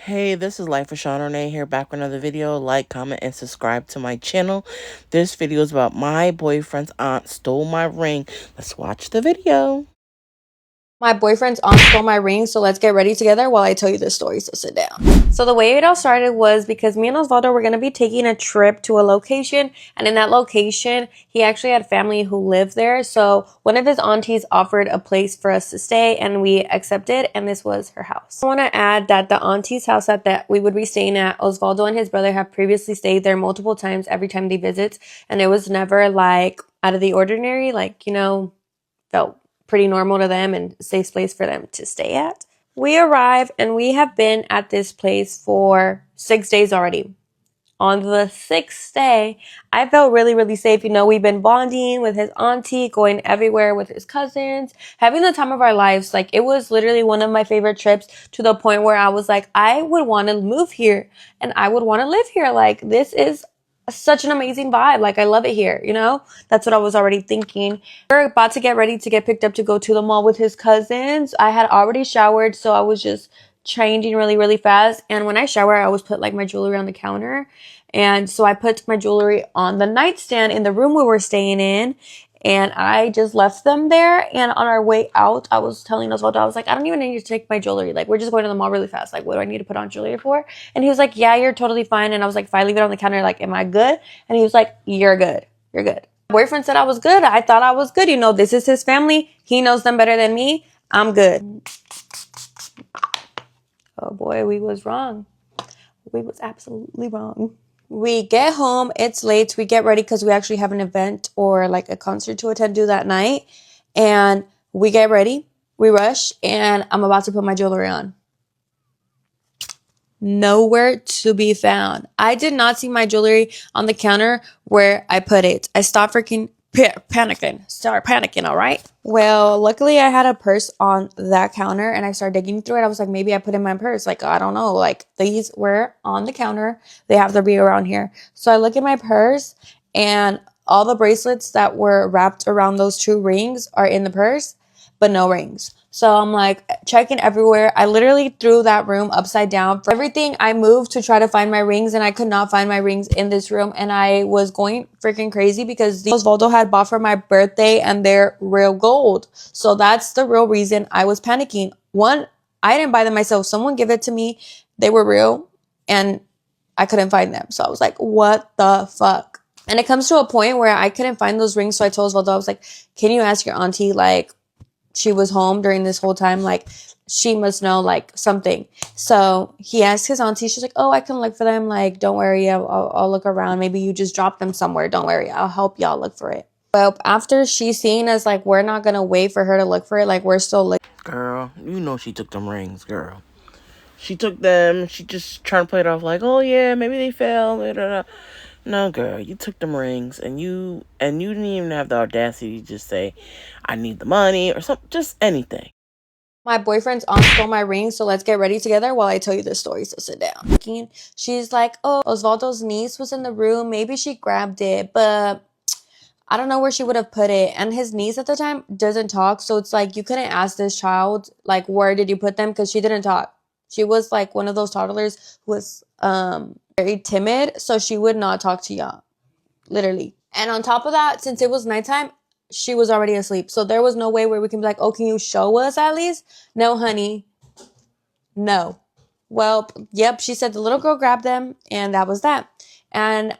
Hey, this is Life with Sean Renee here, back with another video. Like, comment, and subscribe to my channel. This video is about my boyfriend's aunt stole my ring. Let's watch the video. My boyfriend's aunt stole my ring, so let's get ready together while I tell you this story, so sit down. So the way it all started was because me and Osvaldo were going to be taking a trip to a location, and in that location, he actually had family who lived there, so one of his aunties offered a place for us to stay, and we accepted, and this was her house. I want to add that the auntie's house that we would be staying at, Osvaldo and his brother have previously stayed there multiple times every time they visit, and it was never like out of the ordinary, like, felt pretty normal to them and a safe place for them to stay at. We arrive and we have been at this place for 6 days already. On the 6th day, I felt really, really safe. We've been bonding with his auntie, going everywhere with his cousins, having the time of our lives. Like, it was literally one of my favorite trips, to the point where I was like, I would want to move here and I would want to live here. Like, this is such an amazing vibe. Like, I love it here, That's what I was already thinking. We're about to get ready to get picked up to go to the mall with his cousins. I had already showered, so I was just changing really, really fast. And when I shower, I always put like my jewelry on the counter. And so I put my jewelry on the nightstand in the room we were staying in. And I just left them there. And on our way out, I was telling Osvaldo, I was like, I don't even need to take my jewelry. Like, we're just going to the mall really fast. Like, what do I need to put on jewelry for? And he was like, yeah, you're totally fine. And I was like, if I leave it on the counter, like, am I good? And he was like, you're good. You're good. My boyfriend said I was good. I thought I was good. This is his family. He knows them better than me. I'm good. Oh boy, we was wrong. We was absolutely wrong. We get home, it's late, we get ready because we actually have an event or like a concert to attend to that night. And we get ready, we rush, and I'm about to put my jewelry on. Nowhere to be found. I did not see my jewelry on the counter where I put it. I stopped freaking panicking. Start panicking, all right? Well, luckily I had a purse on that counter and I started digging through it. I was like, maybe I put in my purse. Like, I don't know. Like, these were on the counter. They have to be around here. So I look at my purse and all the bracelets that were wrapped around those 2 rings are in the purse, but no rings. So I'm like checking everywhere. I literally threw that room upside down. For everything, I moved to try to find my rings and I could not find my rings in this room. And I was going freaking crazy because these Osvaldo had bought for my birthday and they're real gold. So that's the real reason I was panicking. One, I didn't buy them myself. Someone gave it to me. They were real and I couldn't find them. So I was like, what the fuck? And it comes to a point where I couldn't find those rings. So I told Osvaldo, I was like, can you ask your auntie, like, she was home during this whole time, like, she must know, like, something. So he asked his auntie. She's like, oh, I can look for them. Like, don't worry, I'll look around. Maybe you just dropped them somewhere. Don't worry, I'll help y'all look for it. Well, after she's seeing us, like, we're not gonna wait for her to look for it. Like, we're still looking. Girl, you know she took them rings, girl. She took them. She just trying to play it off like, oh yeah, maybe they fell. Blah, blah, blah. No, girl, you took them rings and you didn't even have the audacity to just say, I need the money or something, just anything. My boyfriend's aunt stole my ring, so let's get ready together while I tell you this story, so sit down. She's like, oh, Osvaldo's niece was in the room. Maybe she grabbed it, but I don't know where she would have put it. And his niece at the time doesn't talk, so it's like you couldn't ask this child, like, where did you put them? Because she didn't talk. She was like one of those toddlers who was very timid, so she would not talk to y'all, literally. And on top of that, since it was nighttime, she was already asleep. So there was no way where we can be like, oh, can you show us at least? No, honey. No. Well, yep, she said the little girl grabbed them, and that was that. And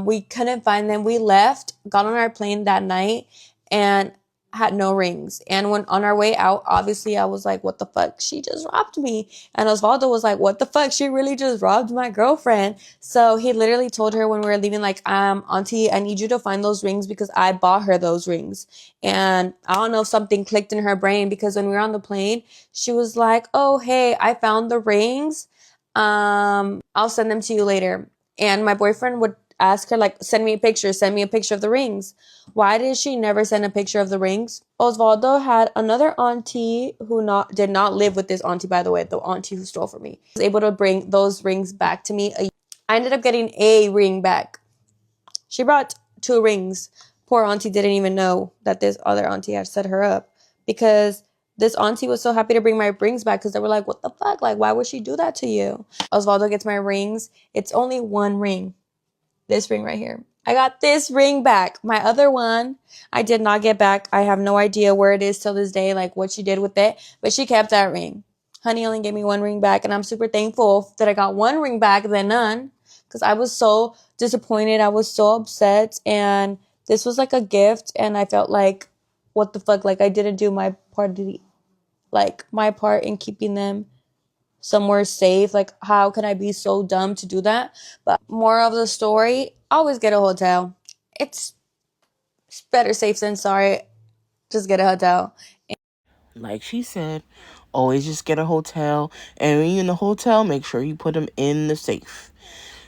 we couldn't find them. We left, got on our plane that night, and had no rings. And when on our way out, obviously I was like, what the fuck? She just robbed me. And Osvaldo was like, what the fuck? She really just robbed my girlfriend. So he literally told her when we were leaving, like, auntie, I need you to find those rings because I bought her those rings. And I don't know if something clicked in her brain, because when we were on the plane, she was like, oh, hey, I found the rings. I'll send them to you later. And my boyfriend would ask her, like, send me a picture of the rings. Why did she never send a picture of the rings? Osvaldo had another auntie who did not live with this auntie, by the way, the auntie who stole from me. I was able to bring those rings back to me. I ended up getting a ring back. She brought 2 rings. Poor auntie didn't even know that this other auntie had set her up, because this auntie was so happy to bring my rings back because they were like, what the fuck? Like, why would she do that to you? Osvaldo gets my rings. It's only one ring. This ring right here. I got this ring back. My other one, I did not get back. I have no idea where it is till this day, like what she did with it, but she kept that ring. Honey only gave me one ring back, and I'm super thankful that I got one ring back than none because I was so disappointed. I was so upset, and this was like a gift, and I felt like, what the fuck? Like, I didn't do my part, like my part in keeping them somewhere safe. Like, how can I be so dumb to do that? But more of the story, always get a hotel. It's better safe than sorry. Just get a hotel. Like she said, always just get a hotel. And when you're in the hotel, make sure you put them in the safe.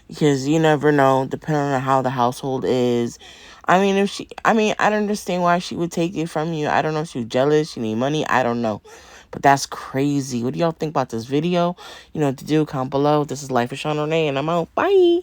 Because you never know, depending on how the household is. I mean, I don't understand why she would take it from you. I don't know if she was jealous, she need money, I don't know. But that's crazy. What do y'all think about this video? You know what to do, comment below. This is Life with Sean Renee, and I'm out. Bye.